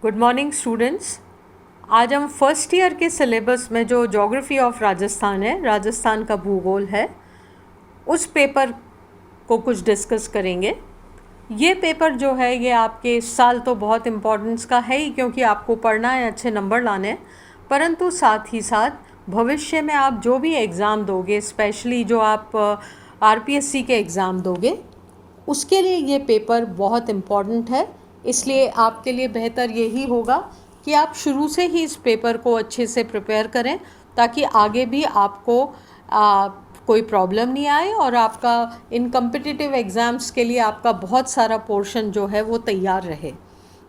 Good morning students. आज हम first year के सिलेबस में जो ज्योग्राफी ऑफ राजस्थान है, राजस्थान का भूगोल है, उस पेपर को कुछ डिस्कस करेंगे। ये पेपर जो है ये आपके इस साल तो बहुत इम्पोर्टेंस का है ही, क्योंकि आपको पढ़ना है, अच्छे नंबर लाने हैं, परंतु साथ ही साथ भविष्य में आप जो भी एग्ज़ाम दोगे, स्पेशली जो आप आरपीएससी के एग्ज़ाम दोगे, उसके लिए ये पेपर बहुत इम्पॉर्टेंट है। इसलिए आपके लिए बेहतर यही होगा कि आप शुरू से ही इस पेपर को अच्छे से प्रिपेयर करें, ताकि आगे भी आपको कोई प्रॉब्लम नहीं आए और आपका इन कम्पिटिटिव एग्ज़ाम्स के लिए आपका बहुत सारा पोर्शन जो है वो तैयार रहे।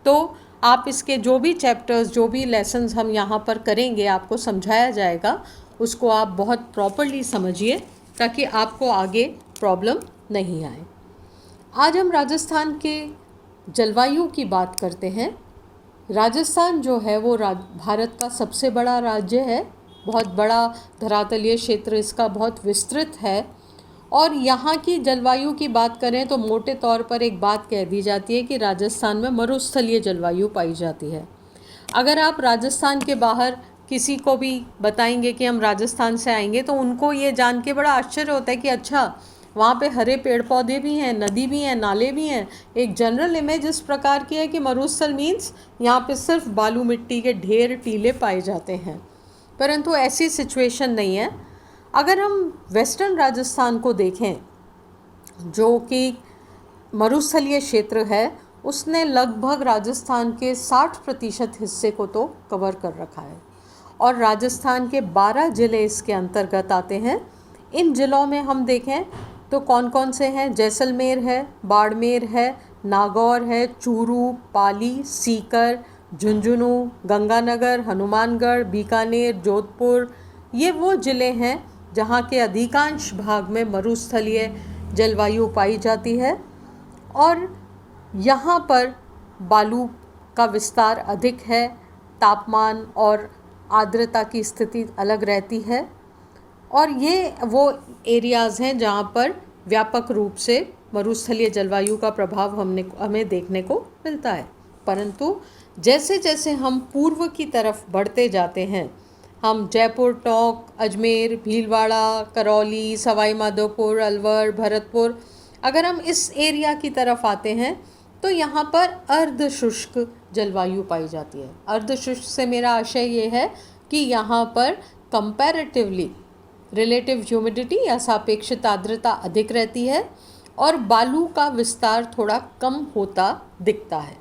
तो आप इसके जो भी चैप्टर्स, जो भी लेसन्स हम यहाँ पर करेंगे, आपको समझाया जाएगा, उसको आप बहुत प्रॉपरली समझिए ताकि आपको आगे प्रॉब्लम नहीं आए। आज हम राजस्थान के जलवायु की बात करते हैं। राजस्थान जो है वो भारत का सबसे बड़ा राज्य है, बहुत बड़ा धरातलीय क्षेत्र इसका बहुत विस्तृत है। और यहाँ की जलवायु की बात करें तो मोटे तौर पर एक बात कह दी जाती है कि राजस्थान में मरुस्थलीय जलवायु पाई जाती है। अगर आप राजस्थान के बाहर किसी को भी बताएंगे कि हम राजस्थान से आएंगे, तो उनको ये जान के बड़ा आश्चर्य होता है कि अच्छा, वहाँ पे हरे पेड़ पौधे भी हैं, नदी भी हैं, नाले भी हैं। एक जनरल इमेज इस प्रकार की है कि मरुस्थल मीन्स यहाँ पे सिर्फ बालू मिट्टी के ढेर टीले पाए जाते हैं, परंतु ऐसी सिचुएशन नहीं है। अगर हम वेस्टर्न राजस्थान को देखें, जो कि मरुस्थलीय क्षेत्र है, उसने लगभग राजस्थान के 60% हिस्से को तो कवर कर रखा है। और राजस्थान के 12 ज़िले इसके अंतर्गत आते हैं। इन ज़िलों में हम देखें तो कौन कौन से हैं? जैसलमेर है, बाड़मेर है, नागौर है, चूरू, पाली, सीकर, झुंझुनू, गंगानगर, हनुमानगढ़, बीकानेर, जोधपुर। ये वो ज़िले हैं जहाँ के अधिकांश भाग में मरुस्थलीय जलवायु पाई जाती है और यहाँ पर बालू का विस्तार अधिक है, तापमान और आर्द्रता की स्थिति अलग रहती है। और ये वो एरियाज़ हैं जहाँ पर व्यापक रूप से मरुस्थलीय जलवायु का प्रभाव हमें देखने को मिलता है। परंतु जैसे जैसे हम पूर्व की तरफ बढ़ते जाते हैं, हम जयपुर, टोंक, अजमेर, भीलवाड़ा, करौली, सवाई माधोपुर, अलवर, भरतपुर, अगर हम इस एरिया की तरफ आते हैं तो यहाँ पर अर्ध शुष्क जलवायु पाई जाती है। अर्ध शुष्क से मेरा आशय ये है कि यहाँ पर कंपैरेटिवली रिलेटिव ह्यूमिडिटी या सापेक्षिक आर्द्रता अधिक रहती है और बालू का विस्तार थोड़ा कम होता दिखता है।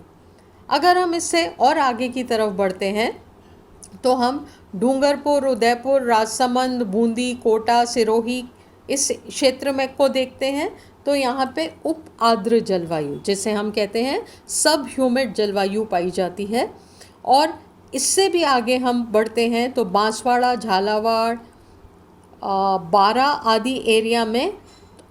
अगर हम इससे और आगे की तरफ बढ़ते हैं तो हम डूंगरपुर, उदयपुर, राजसमंद, बूंदी, कोटा, सिरोही इस क्षेत्र में को देखते हैं तो यहाँ पे उप आर्द्र जलवायु, जिसे हम कहते हैं सब ह्यूमिड जलवायु पाई जाती है। और इससे भी आगे हम बढ़ते हैं तो बांसवाड़ा, झालावाड़, बारा आदि एरिया में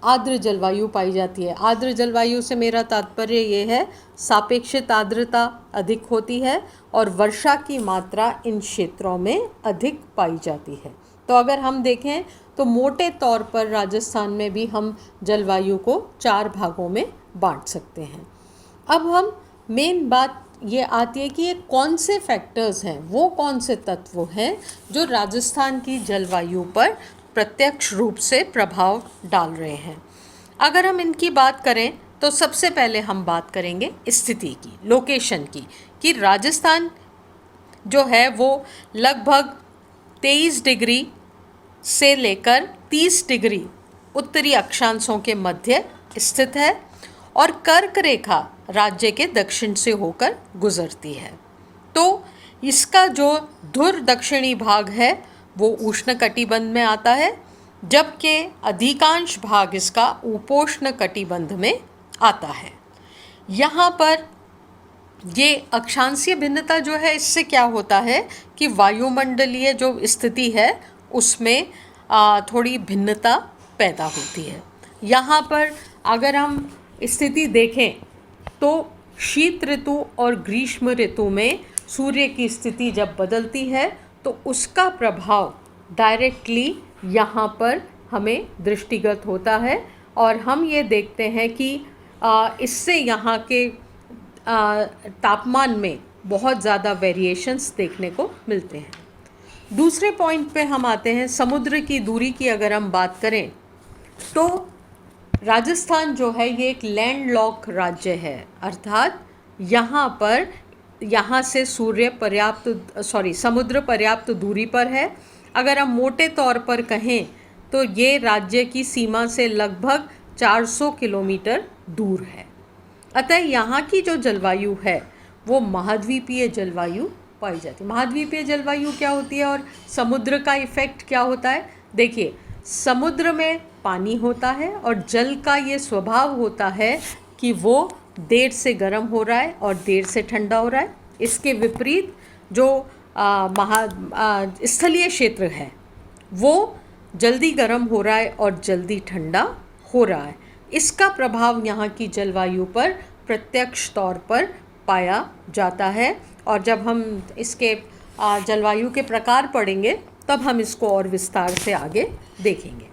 आर्द्र जलवायु पाई जाती है। आर्द्र जलवायु से मेरा तात्पर्य ये है सापेक्षिक आर्द्रता अधिक होती है और वर्षा की मात्रा इन क्षेत्रों में अधिक पाई जाती है। तो अगर हम देखें तो मोटे तौर पर राजस्थान में भी हम जलवायु को 4 भागों में बांट सकते हैं। अब हम मेन बात ये आती है कि ये कौन से फैक्टर्स हैं, वो कौन से तत्व हैं जो राजस्थान की जलवायु पर प्रत्यक्ष रूप से प्रभाव डाल रहे हैं। अगर हम इनकी बात करें तो सबसे पहले हम बात करेंगे स्थिति की, लोकेशन की, कि राजस्थान जो है वो लगभग 23 डिग्री से लेकर 30 डिग्री उत्तरी अक्षांशों के मध्य स्थित है और कर्क रेखा राज्य के दक्षिण से होकर गुजरती है। तो इसका जो धुर दक्षिणी भाग है वो उष्णकटिबंध में आता है, जबकि अधिकांश भाग इसका उपोष्ण कटिबंध में आता है। यहाँ पर ये अक्षांशीय भिन्नता जो है, इससे क्या होता है कि वायुमंडलीय जो स्थिति है उसमें थोड़ी भिन्नता पैदा होती है। यहाँ पर अगर हम स्थिति देखें तो शीत ऋतु और ग्रीष्म ऋतु में सूर्य की स्थिति जब बदलती है तो उसका प्रभाव डायरेक्टली यहाँ पर हमें दृष्टिगत होता है और हम ये देखते हैं कि इससे यहाँ के तापमान में बहुत ज़्यादा वेरिएशंस देखने को मिलते हैं। दूसरे पॉइंट पे हम आते हैं, समुद्र की दूरी की अगर हम बात करें तो राजस्थान जो है ये एक लैंडलॉक राज्य है, अर्थात यहाँ से समुद्र पर्याप्त दूरी पर है। अगर हम मोटे तौर पर कहें तो ये राज्य की सीमा से लगभग 400 किलोमीटर दूर है। अतः यहाँ की जो जलवायु है वो महाद्वीपीय जलवायु पाई जाती है। महाद्वीपीय जलवायु क्या होती है और समुद्र का इफ़ेक्ट क्या होता है? देखिए, समुद्र में पानी होता है और जल का ये स्वभाव होता है कि वो देर से गर्म हो रहा है और देर से ठंडा हो रहा है। इसके विपरीत जो स्थलीय क्षेत्र है वो जल्दी गर्म हो रहा है और जल्दी ठंडा हो रहा है। इसका प्रभाव यहाँ की जलवायु पर प्रत्यक्ष तौर पर पाया जाता है। और जब हम इसके जलवायु के प्रकार पढ़ेंगे तब हम इसको और विस्तार से आगे देखेंगे।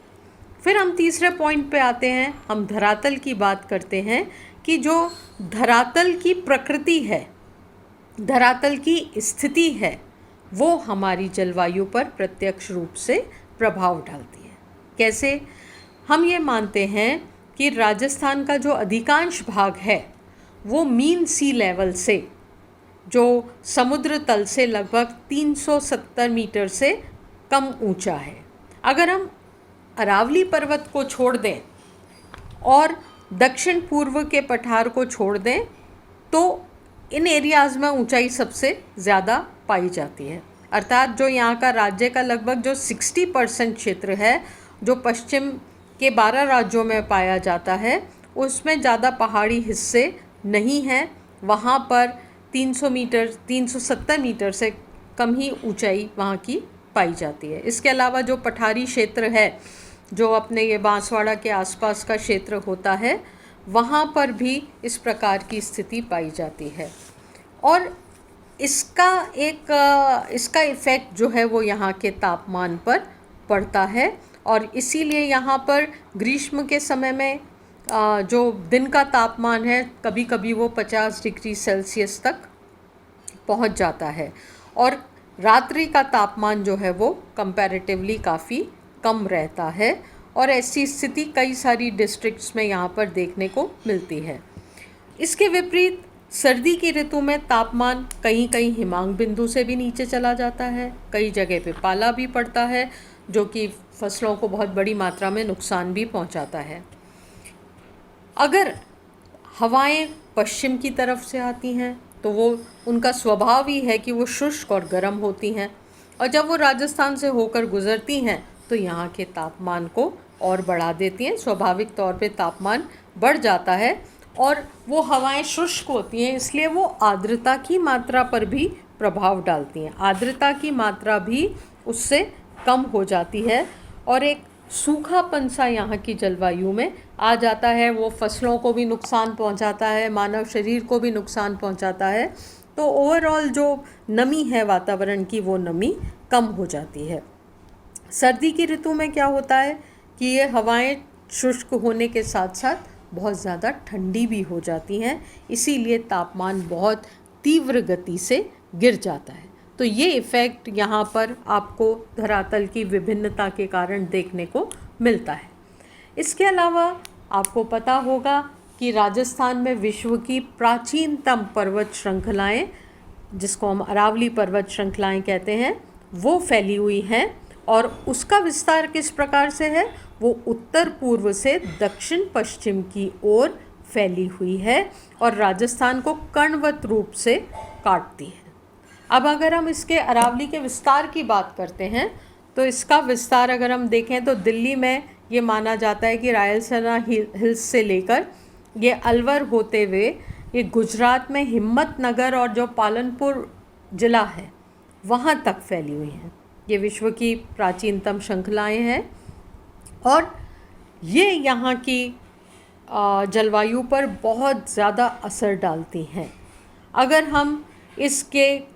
फिर हम तीसरे पॉइंट पे आते हैं, हम धरातल की बात करते हैं कि जो धरातल की प्रकृति है, धरातल की स्थिति है, वो हमारी जलवायु पर प्रत्यक्ष रूप से प्रभाव डालती है। कैसे? हम ये मानते हैं कि राजस्थान का जो अधिकांश भाग है वो मीन सी लेवल से, जो समुद्र तल से लगभग 370 मीटर से कम ऊंचा है। अगर हम अरावली पर्वत को छोड़ दें और दक्षिण पूर्व के पठार को छोड़ दें तो इन एरियाज़ में ऊंचाई सबसे ज़्यादा पाई जाती है। अर्थात जो यहाँ का राज्य का लगभग जो 60% क्षेत्र है जो पश्चिम के 12 राज्यों में पाया जाता है, उसमें ज़्यादा पहाड़ी हिस्से नहीं हैं। वहाँ पर 300 मीटर 370 मीटर से कम ही ऊंचाई वहाँ की पाई जाती है। इसके अलावा जो पठारी क्षेत्र है, जो अपने ये बांसवाड़ा के आसपास का क्षेत्र होता है, वहाँ पर भी इस प्रकार की स्थिति पाई जाती है। और इसका इफ़ेक्ट जो है वो यहाँ के तापमान पर पड़ता है और इसीलिए यहाँ पर ग्रीष्म के समय में जो दिन का तापमान है कभी कभी वो 50 डिग्री सेल्सियस तक पहुँच जाता है और रात्रि का तापमान जो है वो कंपैरेटिवली काफ़ी कम रहता है। और ऐसी स्थिति कई सारी डिस्ट्रिक्ट्स में यहाँ पर देखने को मिलती है। इसके विपरीत सर्दी की ऋतु में तापमान कहीं कहीं हिमांक बिंदु से भी नीचे चला जाता है, कई जगह पे पाला भी पड़ता है जो कि फसलों को बहुत बड़ी मात्रा में नुकसान भी पहुँचाता है। अगर हवाएं पश्चिम की तरफ से आती हैं तो वो उनका स्वभाव ही है कि वो शुष्क और गर्म होती हैं और जब वो राजस्थान से होकर गुजरती हैं तो यहाँ के तापमान को और बढ़ा देती हैं। स्वाभाविक तौर पे तापमान बढ़ जाता है और वो हवाएं शुष्क होती हैं, इसलिए वो आर्द्रता की मात्रा पर भी प्रभाव डालती हैं। आर्द्रता की मात्रा भी उससे कम हो जाती है और एक सूखापन सा यहाँ की जलवायु में आ जाता है। वो फसलों को भी नुकसान पहुँचाता है, मानव शरीर को भी नुकसान पहुँचाता है। तो ओवरऑल जो नमी है वातावरण की, वो नमी कम हो जाती है। सर्दी की ऋतु में क्या होता है कि ये हवाएं शुष्क होने के साथ साथ बहुत ज़्यादा ठंडी भी हो जाती हैं, इसीलिए तापमान बहुत तीव्र गति से गिर जाता है। तो ये इफ़ेक्ट यहाँ पर आपको धरातल की विभिन्नता के कारण देखने को मिलता है। इसके अलावा आपको पता होगा कि राजस्थान में विश्व की प्राचीनतम पर्वत श्रृंखलाएँ, जिसको हम अरावली पर्वत श्रृंखलाएँ कहते हैं, वो फैली हुई हैं और उसका विस्तार किस प्रकार से है? वो उत्तर पूर्व से दक्षिण पश्चिम की ओर फैली हुई है और राजस्थान को कणवत रूप से काटती है। अब अगर हम इसके अरावली के विस्तार की बात करते हैं तो इसका विस्तार अगर हम देखें तो दिल्ली में ये माना जाता है कि रायलसीना हिल्स से लेकर ये अलवर होते हुए ये गुजरात में हिम्मतनगर और जो पालनपुर ज़िला है वहाँ तक फैली हुई हैं। ये विश्व की प्राचीनतम श्रृंखलाएँ हैं और ये यहाँ की जलवायु पर बहुत ज़्यादा असर डालती हैं। अगर हम इसके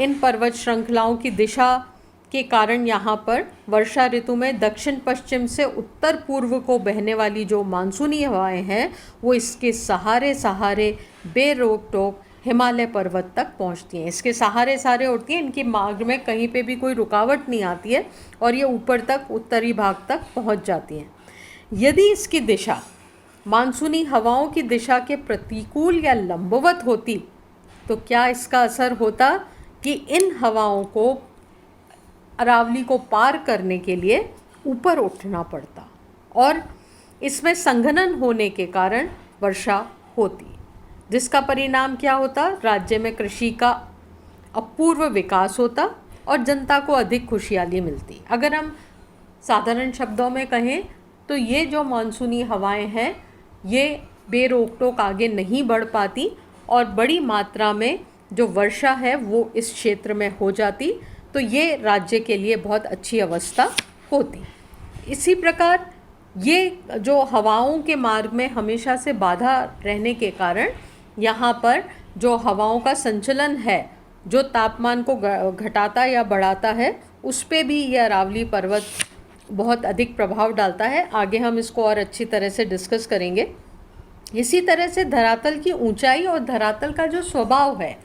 इन पर्वत श्रृंखलाओं की दिशा के कारण यहाँ पर वर्षा ऋतु में दक्षिण पश्चिम से उत्तर पूर्व को बहने वाली जो मानसूनी हवाएं हैं वो इसके सहारे सहारे बेरोक टोक हिमालय पर्वत तक पहुंचती हैं। इसके सहारे सारे उड़ती हैं, इनकी मार्ग में कहीं पे भी कोई रुकावट नहीं आती है और ये ऊपर तक, उत्तरी भाग तक पहुंच जाती हैं। यदि इसकी दिशा मानसूनी हवाओं की दिशा के प्रतिकूल या लंबवत होती तो क्या इसका असर होता कि इन हवाओं को अरावली को पार करने के लिए ऊपर उठना पड़ता और इसमें संघनन होने के कारण वर्षा होती, जिसका परिणाम क्या होता? राज्य में कृषि का अपूर्व विकास होता और जनता को अधिक खुशहाली मिलती। अगर हम साधारण शब्दों में कहें तो ये जो मानसूनी हवाएं हैं ये बेरोक टोक आगे नहीं बढ़ पाती और बड़ी मात्रा में जो वर्षा है वो इस क्षेत्र में हो जाती, तो ये राज्य के लिए बहुत अच्छी अवस्था होती। इसी प्रकार ये जो हवाओं के मार्ग में हमेशा से बाधा रहने के कारण यहाँ पर जो हवाओं का संचलन है, जो तापमान को घटाता या बढ़ाता है, उस पे भी ये अरावली पर्वत बहुत अधिक प्रभाव डालता है। आगे हम इसको और अच्छी तरह से डिस्कस करेंगे। इसी तरह से धरातल की ऊंचाई और धरातल का जो स्वभाव है,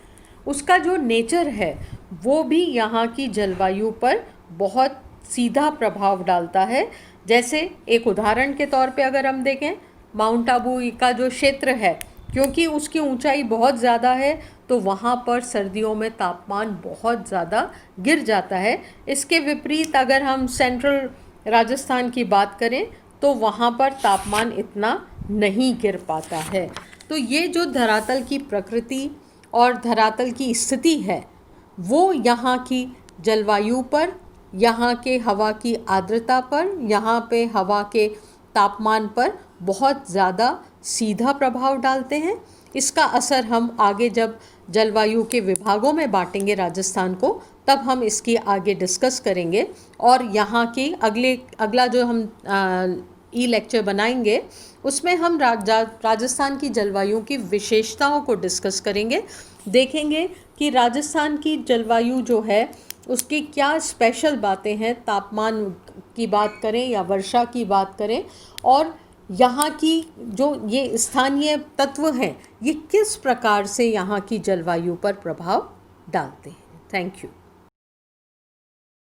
उसका जो नेचर है, वो भी यहाँ की जलवायु पर बहुत सीधा प्रभाव डालता है। जैसे एक उदाहरण के तौर पे अगर हम देखें, माउंट आबू का जो क्षेत्र है, क्योंकि उसकी ऊंचाई बहुत ज़्यादा है तो वहाँ पर सर्दियों में तापमान बहुत ज़्यादा गिर जाता है। इसके विपरीत अगर हम सेंट्रल राजस्थान की बात करें तो वहाँ पर तापमान इतना नहीं गिर पाता है। तो ये जो धरातल की प्रकृति और धरातल की स्थिति है वो यहाँ की जलवायु पर, यहाँ के हवा की आर्द्रता पर, यहाँ पे हवा के तापमान पर बहुत ज़्यादा सीधा प्रभाव डालते हैं। इसका असर हम आगे जब जलवायु के विभागों में बांटेंगे राजस्थान को, तब हम इसकी आगे डिस्कस करेंगे और यहाँ की अगला जो हम ई लेक्चर बनाएंगे उसमें हम राजस्थान की जलवायु की विशेषताओं को डिस्कस करेंगे। देखेंगे कि राजस्थान की जलवायु जो है उसकी क्या स्पेशल बातें हैं, तापमान की बात करें या वर्षा की बात करें, और यहाँ की जो ये स्थानीय तत्व हैं ये किस प्रकार से यहाँ की जलवायु पर प्रभाव डालते हैं। Thank you.